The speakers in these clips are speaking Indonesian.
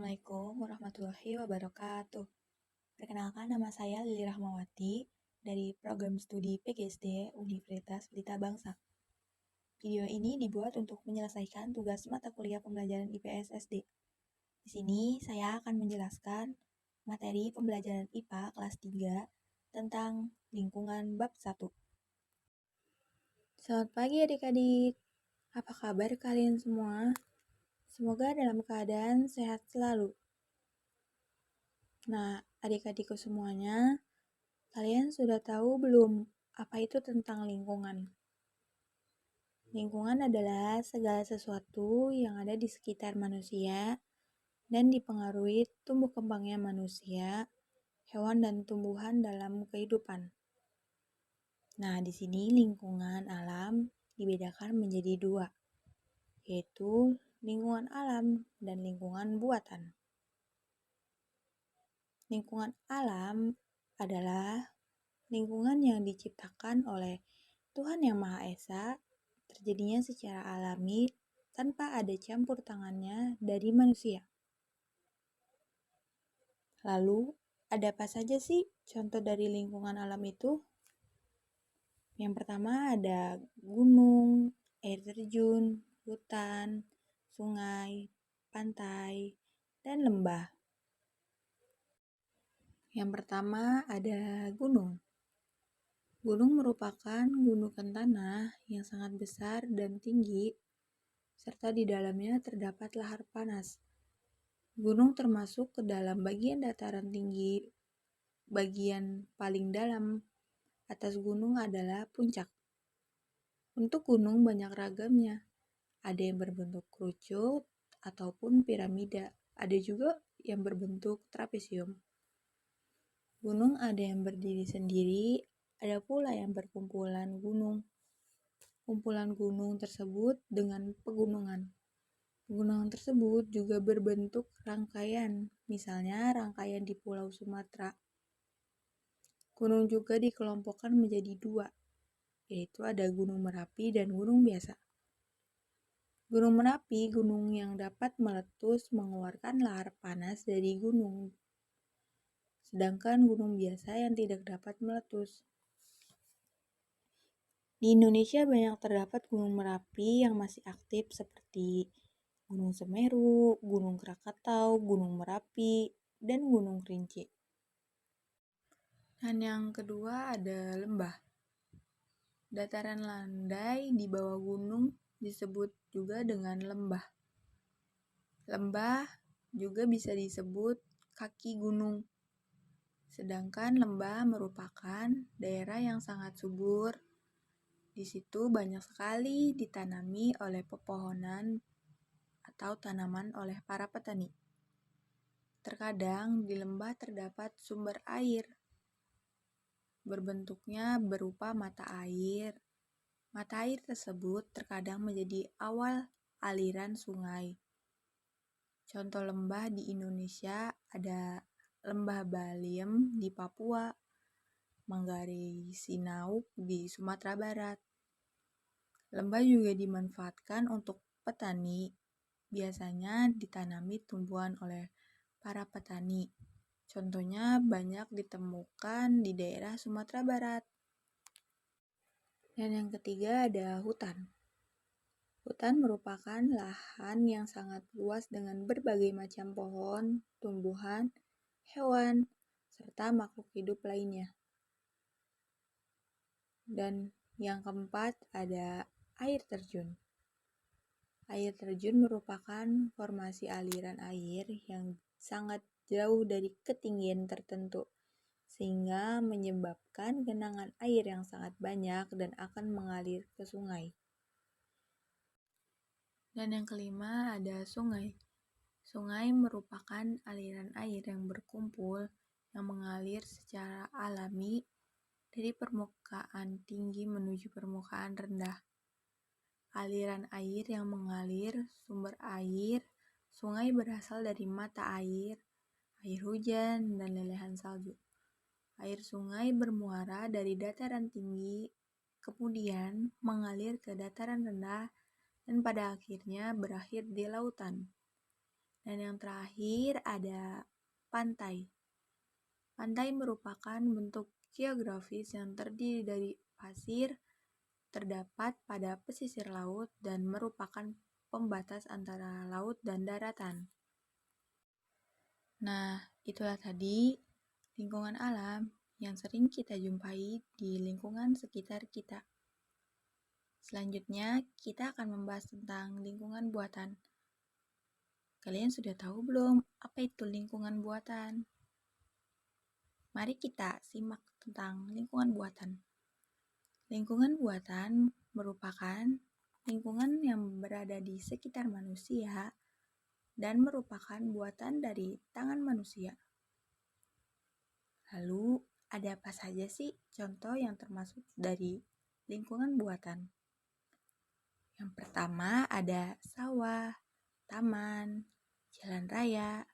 Assalamualaikum warahmatullahi wabarakatuh. Perkenalkan, nama saya Lili Rahmawati dari program studi PGSD Universitas Pelita Bangsa. Video ini dibuat untuk menyelesaikan tugas mata kuliah pembelajaran IPS SD. Di sini saya akan menjelaskan materi pembelajaran IPA kelas 3 tentang lingkungan bab 1. Selamat pagi adik-adik. Apa kabar kalian semua? Semoga dalam keadaan sehat selalu. Nah, adik-adikku semuanya, kalian sudah tahu belum apa itu tentang lingkungan? Lingkungan adalah segala sesuatu yang ada di sekitar manusia dan dipengaruhi tumbuh kembangnya manusia, hewan dan tumbuhan dalam kehidupan. Nah, di sini lingkungan alam dibedakan menjadi dua, yaitu lingkungan alam dan lingkungan buatan. Lingkungan alam adalah lingkungan yang diciptakan oleh Tuhan Yang Maha Esa, terjadinya secara alami tanpa ada campur tangannya dari manusia. Lalu, ada apa saja sih contoh dari lingkungan alam itu? Yang pertama ada gunung, air terjun, hutan, sungai, pantai, dan lembah. Yang pertama ada gunung. Gunung merupakan gundukan tanah yang sangat besar dan tinggi, serta di dalamnya terdapat lahar panas. Gunung termasuk ke dalam bagian dataran tinggi. Bagian paling dalam atas gunung adalah puncak. Untuk gunung banyak ragamnya. Ada yang berbentuk kerucut ataupun piramida. Ada juga yang berbentuk trapesium. Gunung ada yang berdiri sendiri, ada pula yang berkumpulan gunung. Kumpulan gunung tersebut dengan pegunungan. Pegunungan tersebut juga berbentuk rangkaian, misalnya rangkaian di Pulau Sumatera. Gunung juga dikelompokkan menjadi dua, yaitu ada Gunung Merapi dan Gunung Biasa. Gunung Merapi, gunung yang dapat meletus mengeluarkan lahar panas dari gunung, sedangkan gunung biasa yang tidak dapat meletus. Di Indonesia banyak terdapat gunung Merapi yang masih aktif seperti Gunung Semeru, Gunung Krakatau, Gunung Merapi, dan Gunung Kerinci. Dan yang kedua ada lembah. Dataran landai di bawah gunung disebut juga dengan lembah. Lembah juga bisa disebut kaki gunung. Sedangkan lembah merupakan daerah yang sangat subur. Di situ banyak sekali ditanami oleh pepohonan atau tanaman oleh para petani. Terkadang di lembah terdapat sumber air. Berbentuknya berupa mata air. Mata air tersebut terkadang menjadi awal aliran sungai. Contoh lembah di Indonesia ada Lembah Baliem di Papua, Manggarai Sinauk di Sumatera Barat. Lembah juga dimanfaatkan untuk petani. Biasanya ditanami tumbuhan oleh para petani. Contohnya banyak ditemukan di daerah Sumatera Barat. Dan yang ketiga ada hutan. Hutan merupakan lahan yang sangat luas dengan berbagai macam pohon, tumbuhan, hewan, serta makhluk hidup lainnya. Dan yang keempat ada air terjun. Air terjun merupakan formasi aliran air yang sangat jauh dari ketinggian tertentu, sehingga menyebabkan genangan air yang sangat banyak dan akan mengalir ke sungai. Dan yang kelima ada sungai. Sungai merupakan aliran air yang berkumpul yang mengalir secara alami dari permukaan tinggi menuju permukaan rendah. Aliran air yang mengalir, sumber air, sungai berasal dari mata air hujan, dan lelehan salju. Air sungai bermuara dari dataran tinggi, kemudian mengalir ke dataran rendah, dan pada akhirnya berakhir di lautan. Dan yang terakhir ada pantai. Pantai merupakan bentuk geografis yang terdiri dari pasir, terdapat pada pesisir laut dan merupakan pembatas antara laut dan daratan. Nah, itulah tadi lingkungan alam yang sering kita jumpai di lingkungan sekitar kita. Selanjutnya, kita akan membahas tentang lingkungan buatan. Kalian sudah tahu belum apa itu lingkungan buatan? Mari kita simak tentang lingkungan buatan. Lingkungan buatan merupakan lingkungan yang berada di sekitar manusia dan merupakan buatan dari tangan manusia. Lalu, ada apa saja sih contoh yang termasuk dari lingkungan buatan? Yang pertama ada sawah, taman, jalan raya,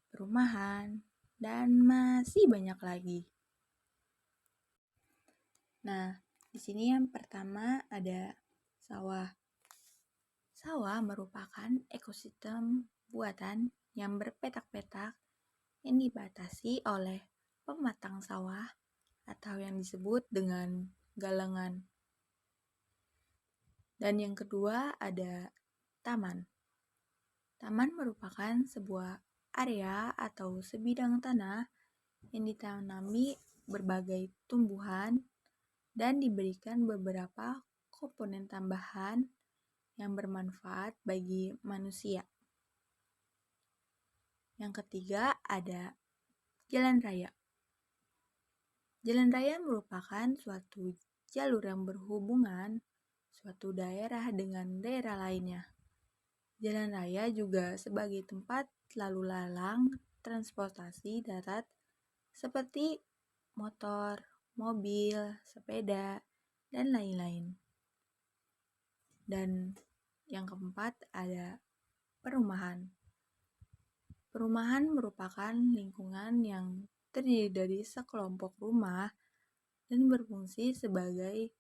perumahan, dan masih banyak lagi. Nah, di sini yang pertama ada sawah. Sawah merupakan ekosistem buatan yang berpetak-petak yang dibatasi oleh pematang sawah atau yang disebut dengan galengan. Dan yang kedua ada taman. Taman merupakan sebuah area atau sebidang tanah yang ditanami berbagai tumbuhan dan diberikan beberapa komponen tambahan yang bermanfaat bagi manusia. Yang ketiga ada jalan raya. Jalan raya merupakan suatu jalur yang berhubungan suatu daerah dengan daerah lainnya. Jalan raya juga sebagai tempat lalu lalang transportasi darat seperti motor, mobil, sepeda, dan lain-lain. Dan yang keempat ada perumahan. Perumahan merupakan lingkungan yang terdiri dari sekelompok rumah dan berfungsi sebagai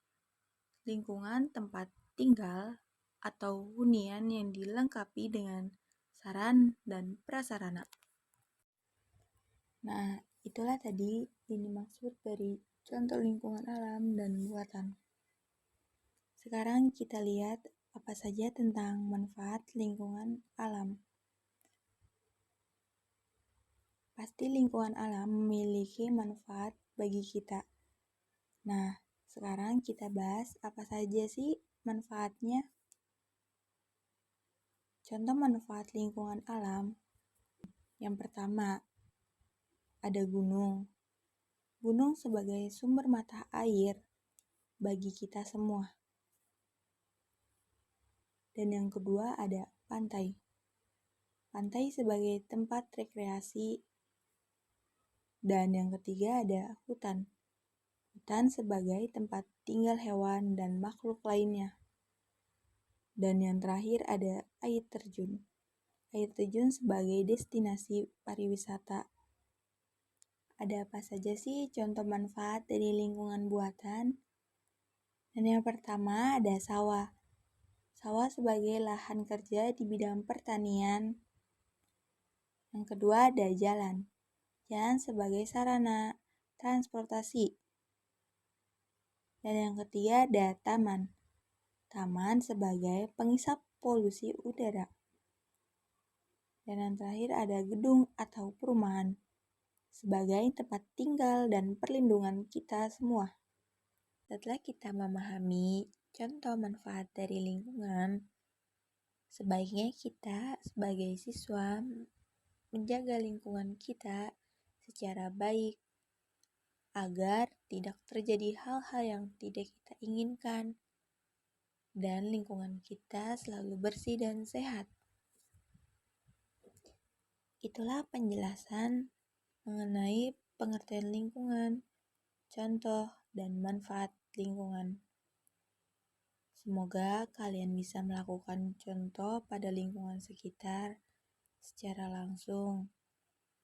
lingkungan tempat tinggal atau hunian yang dilengkapi dengan saran dan prasarana. Nah, itulah tadi yang dimaksud dari contoh lingkungan alam dan buatan. Sekarang kita lihat apa saja tentang manfaat lingkungan alam. Pasti lingkungan alam memiliki manfaat bagi kita. Nah, sekarang kita bahas apa saja sih manfaatnya. Contoh manfaat lingkungan alam. Yang pertama, ada gunung. Gunung sebagai sumber mata air bagi kita semua. Dan yang kedua ada pantai. Pantai sebagai tempat rekreasi. Dan yang ketiga ada hutan. Hutan sebagai tempat tinggal hewan dan makhluk lainnya. Dan yang terakhir ada air terjun. Air terjun sebagai destinasi pariwisata. Ada apa saja sih contoh manfaat dari lingkungan buatan? Dan yang pertama ada sawah. Sawah sebagai lahan kerja di bidang pertanian. Yang kedua ada jalan. Jalan sebagai sarana transportasi. Dan yang ketiga ada taman. Taman sebagai pengisap polusi udara. Dan yang terakhir ada gedung atau perumahan sebagai tempat tinggal dan perlindungan kita semua. Setelah kita memahami contoh manfaat dari lingkungan, sebaiknya kita sebagai siswa menjaga lingkungan kita secara baik agar tidak terjadi hal-hal yang tidak kita inginkan dan lingkungan kita selalu bersih dan sehat. Itulah penjelasan mengenai pengertian lingkungan, contoh, dan manfaat lingkungan. Semoga kalian bisa melakukan contoh pada lingkungan sekitar secara langsung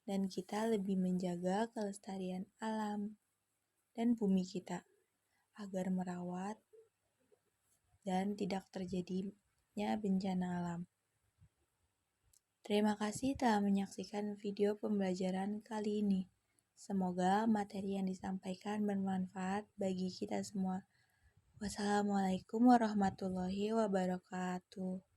dan kita lebih menjaga kelestarian alam dan bumi kita agar merawat dan tidak terjadinya bencana alam. Terima kasih telah menyaksikan video pembelajaran kali ini. Semoga materi yang disampaikan bermanfaat bagi kita semua. Wassalamualaikum warahmatullahi wabarakatuh.